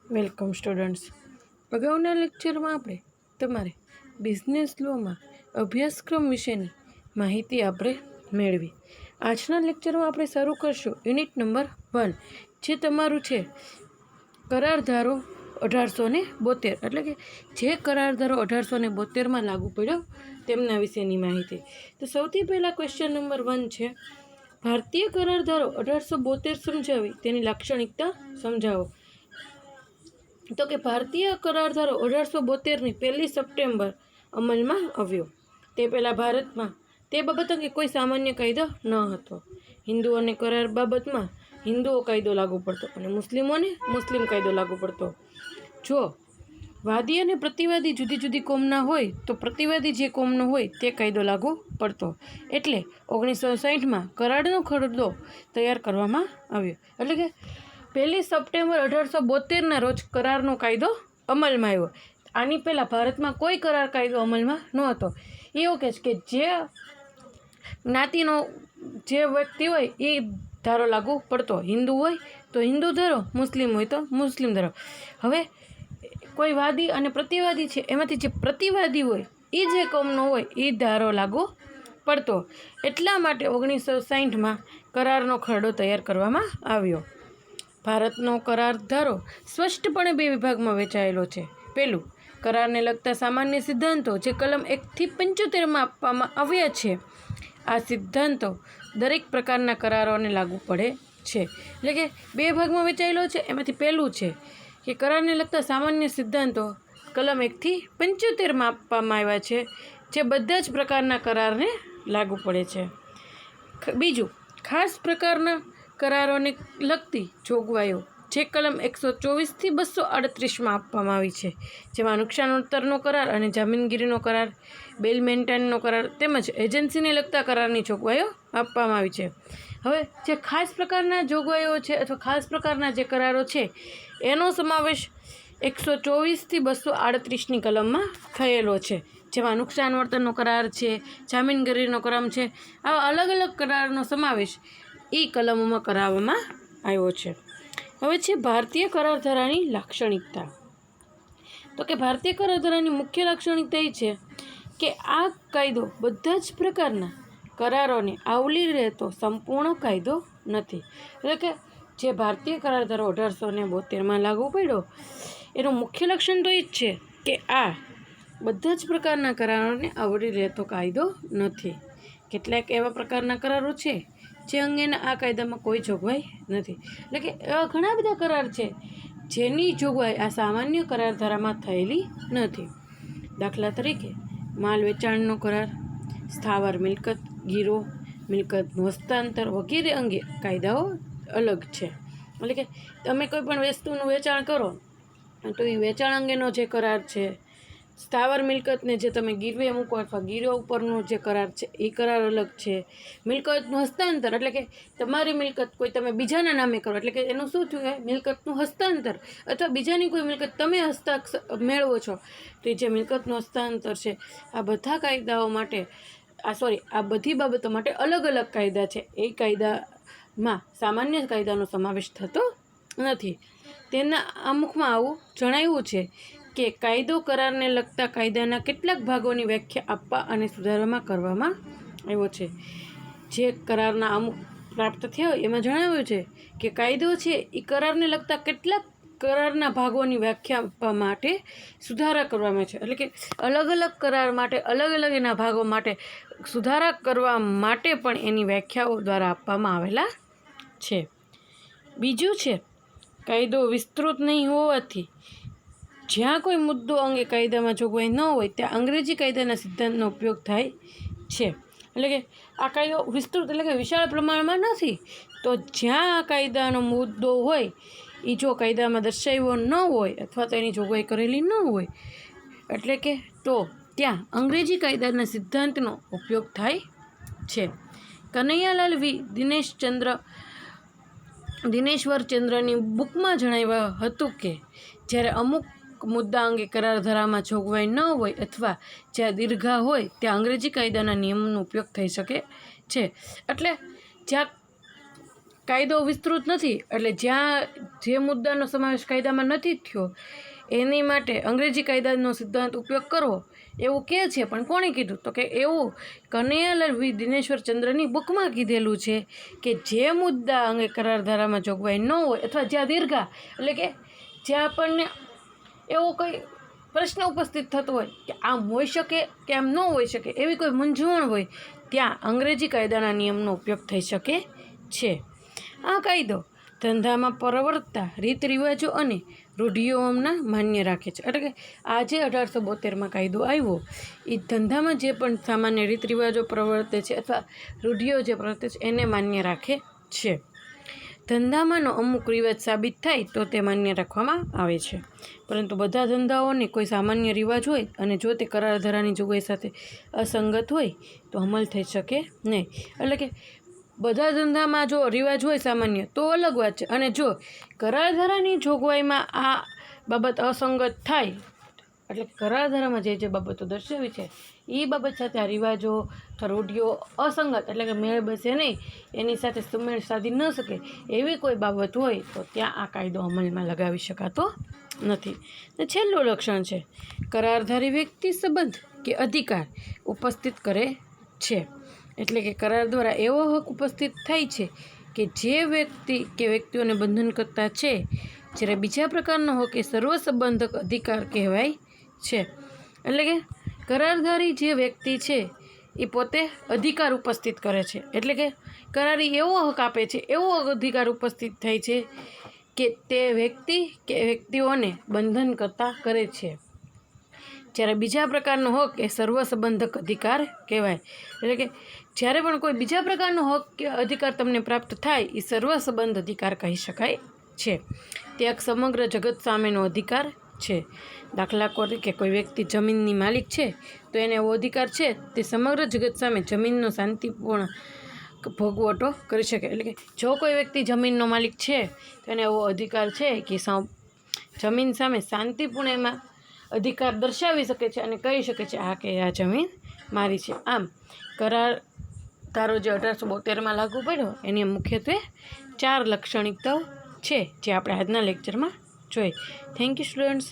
Welcome students. અગાઉના લેક્ચરમાં આપણે તમારે બિઝનેસ લોમાં અભ્યાસક્રમ વિશેની માહિતી આપણે મેળવી. આજના લેક્ચરમાં આપણે શરૂ કરશું યુનિટ નંબર 1, જે તમારું છે કરારધારો 1872, એટલે કે જે કરારધારો 1872માં લાગુ પડ્યો તેમના વિશેની માહિતી. તો સૌથી પહેલાં ક્વેશ્ચન નંબર 1 છે, ભારતીય કરારધારો 1872 સમજાવી તેની લાક્ષણિકતા સમજાવો. તો કે ભારતીય કરારધારો 1872ની 1 સપ્ટેમ્બર અમલમાં આવ્યો. તે પહેલાં ભારતમાં તે બાબત અંગે કોઈ સામાન્ય કાયદો ન હતો. હિન્દુઓને કરાર બાબતમાં હિન્દુઓ કાયદો લાગુ પડતો અને મુસ્લિમોને મુસ્લિમ કાયદો લાગુ પડતો. જો વાદી અને પ્રતિવાદી જુદી જુદી કોમના હોય તો પ્રતિવાદી જે કોમનો હોય તે કાયદો લાગુ પડતો. એટલે 1960માં કરારનો ખરડો તૈયાર કરવામાં આવ્યો. એટલે કે 1 સપ્ટેમ્બર 1872ના રોજ કરારનો કાયદો અમલમાં આવ્યો. આની પહેલાં ભારતમાં કોઈ કરાર કાયદો અમલમાં નહોતો. એવું કહે છે કે જે જ્ઞાતિનો જે વ્યક્તિ હોય એ ધારો લાગુ પડતો. હિન્દુ હોય તો હિન્દુ ધારો, મુસ્લિમ હોય તો મુસ્લિમ ધારો. હવે કોઈ વાદી અને પ્રતિવાદી છે, એમાંથી જે પ્રતિવાદી હોય એ જે કોમનો હોય એ ધારો લાગુ પડતો. એટલા માટે 1960માં કરારનો ખરડો તૈયાર કરવામાં આવ્યો. ભારતનો કરાર ધારો સ્પષ્ટપણે 2 વિભાગમાં વહેંચાયેલો છે. પહેલું, કરારને લગતા સામાન્ય સિદ્ધાંતો, જે કલમ 1થી 75માં આપવામાં આવ્યા છે. આ સિદ્ધાંતો દરેક પ્રકારના કરારોને લાગુ પડે છે. એટલે કે 2 ભાગમાં વહેંચાયેલો છે. એમાંથી પહેલું છે કે કરારને લગતા સામાન્ય સિદ્ધાંતો કલમ 1થી 75માં આપવામાં આવ્યા છે, જે બધા જ પ્રકારના કરારને લાગુ પડે છે. બીજું, ખાસ પ્રકારના કરારોને લગતી જોગવાઈઓ, જે કલમ 124થી 238માં આપવામાં આવી છે, જેમાં નુકસાન વળતરનો કરાર અને જામીનગીરીનો કરાર, બેલ મેન્ટેનનો કરાર તેમજ એજન્સીને લગતા કરારની જોગવાઈઓ આપવામાં આવી છે. હવે જે ખાસ પ્રકારના જોગવાઈઓ છે અથવા ખાસ પ્રકારના જે કરારો છે એનો સમાવેશ 124થી 238ની કલમમાં થયેલો છે, જેમાં નુકસાન વળતરનો કરાર છે, જામીનગીરીનો કરાર છે. આવા અલગ અલગ કરારનો સમાવેશ એ કલમોમાં કરાવવામાં આવ્યો છે. હવે છે ભારતીય કરારધારાની લાક્ષણિકતા. તો કે ભારતીય કરારધારાની મુખ્ય લાક્ષણિકતા એ છે કે આ કાયદો બધા જ પ્રકારના કરારોને આવરી લેતો સંપૂર્ણ કાયદો નથી. એટલે કે જે ભારતીય કરારધારો 1872માં લાગુ પડ્યો એનું મુખ્ય લક્ષણ તો એ જ છે કે આ બધા જ પ્રકારના કરારોને આવરી લેતો કાયદો નથી. કેટલાક એવા પ્રકારના કરારો છે જે અંગેના આ કાયદામાં કોઈ જોગવાઈ નથી. એટલે કે એવા ઘણા બધા કરાર છે જેની જોગવાઈ આ સામાન્ય કરારધારામાં થયેલી નથી. દાખલા તરીકે માલ વેચાણનો કરાર, સ્થાવર મિલકત ગીરો, મિલકતનું હસ્તાંતર વગેરે અંગે કાયદાઓ અલગ છે. એટલે કે તમે કોઈ પણ વસ્તુનું વેચાણ કરો તો એ વેચાણ અંગેનો જે કરાર છે, સ્થાવર મિલકતને જે તમે ગીરવે મૂકો અથવા ગીરો ઉપરનો જે કરાર છે એ કરાર અલગ છે. મિલકતનું હસ્તાંતર, એટલે કે તમારી મિલકત કોઈ તમે બીજાના નામે કરો, એટલે કે એનું શું થયું, મિલકતનું હસ્તાંતર, અથવા બીજાની કોઈ મિલકત તમે મેળવો છો તો એ જે મિલકતનું હસ્તાંતર છે, આ બધા કાયદાઓ માટે આ બધી બાબતો માટે અલગ અલગ કાયદા છે. એ કાયદામાં સામાન્ય કાયદાનો સમાવેશ થતો નથી. તેના અમુકમાં આવું જણાવ્યું છે કે કાયદો કરારને લગતા કાયદાના કેટલાક ભાગોની વ્યાખ્યા આપવા અને સુધારવામાં કરવામાં આવ્યો છે. જે કરારના અમુક પ્રાપ્ત થયા એમાં જણાવ્યું છે કે કાયદો છે એ કરારને લગતા કેટલાક કરારના ભાગોની વ્યાખ્યા આપવા માટે સુધારા કરવામાં છે. એટલે કે અલગ અલગ કરાર માટે અલગ અલગ એના ભાગો માટે સુધારા કરવા માટે પણ એની વ્યાખ્યાઓ દ્વારા આપવામાં આવેલા છે. બીજું છે, કાયદો વિસ્તૃત નહીં હોવાથી જ્યાં કોઈ મુદ્દો અંગે કાયદામાં જોગવાઈ ન હોય ત્યાં અંગ્રેજી કાયદાના સિદ્ધાંતનો ઉપયોગ થાય છે. એટલે કે આ કાયદો વિસ્તૃત એટલે કે વિશાળ પ્રમાણમાં નથી, તો જ્યાં આ કાયદાનો મુદ્દો હોય એ જો કાયદામાં દર્શાવ્યો ન હોય અથવા તો એની જોગવાઈ કરેલી ન હોય, એટલે કે તો ત્યાં અંગ્રેજી કાયદાના સિદ્ધાંતનો ઉપયોગ થાય છે. કનૈયાલાલ વી દિનેશ્વરચંદ્રની બુકમાં જણાવ્યું હતું કે જ્યારે અમુક મુદ્દા અંગે કરારધારામાં જોગવાઈ ન હોય અથવા જ્યાં દીર્ઘા હોય ત્યાં અંગ્રેજી કાયદાના નિયમોનો ઉપયોગ થઈ શકે છે. એટલે જ્યાં કાયદો વિસ્તૃત નથી, એટલે જ્યાં જે મુદ્દાનો સમાવેશ કાયદામાં નથી થયો એની માટે અંગ્રેજી કાયદાનો સિદ્ધાંત ઉપયોગ કરવો એવું કહે છે. પણ કોણે કીધું? તો કે એવું કનૈયાલાલ દિનેશ્વર ચંદ્રની બુકમાં કીધેલું છે કે જે મુદ્દા અંગે કરારધારામાં જોગવાઈ ન હોય અથવા જ્યાં દીર્ઘા એટલે કે જ્યાં આપણને એવો કોઈ પ્રશ્ન ઉપસ્થિત થતો હોય કે આમ હોઈ શકે કે આમ ન હોઈ શકે, એવી કોઈ મૂંઝવણ હોય, ત્યાં અંગ્રેજી કાયદાના નિયમનો ઉપયોગ થઈ શકે છે. આ કાયદો ધંધામાં પ્રવર્તતા રીત રિવાજો અને રૂઢિઓના માન્ય રાખે છે. એટલે કે આજે 1872માં કાયદો આવ્યો એ ધંધામાં જે પણ સામાન્ય રીત રિવાજો પ્રવર્તે છે અથવા રૂઢિઓ જે પ્રવર્તે છે એને માન્ય રાખે છે. ધંધામાંનો અમુક રિવાજ સાબિત થાય તો તે માન્ય રાખવામાં આવે છે, પરંતુ બધા ધંધાઓને કોઈ સામાન્ય રિવાજ હોય અને જો તે કરારધારાની જોગવાઈ સાથે અસંગત હોય તો અમલ થઈ શકે નહીં. એટલે કે બધા ધંધામાં જો રિવાજ હોય સામાન્ય તો અલગ વાત છે, અને જો કરારધારાની જોગવાઈમાં આ બાબત અસંગત થાય એટલે કરારધારામાં જે બાબતો દર્શાવી છે એ બાબત સાથે આ રિવાજો અથવા રૂઢિઓ અસંગત એટલે કે મેળ બેસે નહીં, એની સાથે સુમેળ સાધી ન શકે એવી કોઈ બાબત હોય તો ત્યાં આ કાયદો અમલમાં લગાવી શકાતો નથી. ને છેલ્લું લક્ષણ છે કરારધારી વ્યક્તિ સંબંધ કે અધિકાર ઉપસ્થિત કરે છે. એટલે કે કરાર દ્વારા એવો હક ઉપસ્થિત થાય છે કે જે વ્યક્તિ કે વ્યક્તિઓને બંધન કરતા છે, જ્યારે બીજા પ્રકારનો હક એ સર્વસંબંધક અધિકાર કહેવાય છે. એટલે કે કરારધારી જે વ્યક્તિ છે એ પોતે અધિકાર ઉપસ્થિત કરે છે, એટલે કે કરારી એવો હક આપે છે, એવો અધિકાર ઉપસ્થિત થાય છે કે તે વ્યક્તિ કે વ્યક્તિઓને બંધન કરતા કરે છે, જ્યારે બીજા પ્રકારનો હક એ સર્વસંબંધક અધિકાર કહેવાય. એટલે કે જ્યારે પણ કોઈ બીજા પ્રકારનો હક કે અધિકાર તમને પ્રાપ્ત થાય એ સર્વસંબંધ અધિકાર કહી શકાય છે. તે એક સમગ્ર જગત સામેનો અધિકાર છે. દાખલા તરીકે કોઈ વ્યક્તિ જમીનની માલિક છે તો એને એવો અધિકાર છે તે સમગ્ર જગત સામે જમીનનો શાંતિપૂર્ણ ભોગવટો કરી શકે. એટલે કે જો કોઈ વ્યક્તિ જમીનનો માલિક છે તો એને એવો અધિકાર છે કે જમીન સામે શાંતિપૂર્ણ એમાં અધિકાર દર્શાવી શકે છે અને કહી શકે છે આ કે આ જમીન મારી છે. આમ કરાર ધારો જે 1872માં લાગુ પડ્યો એની મુખ્યત્વે 4 લાક્ષણિકતાઓ છે જે આપણે આજના લેક્ચરમાં જોઈ. Thank you students.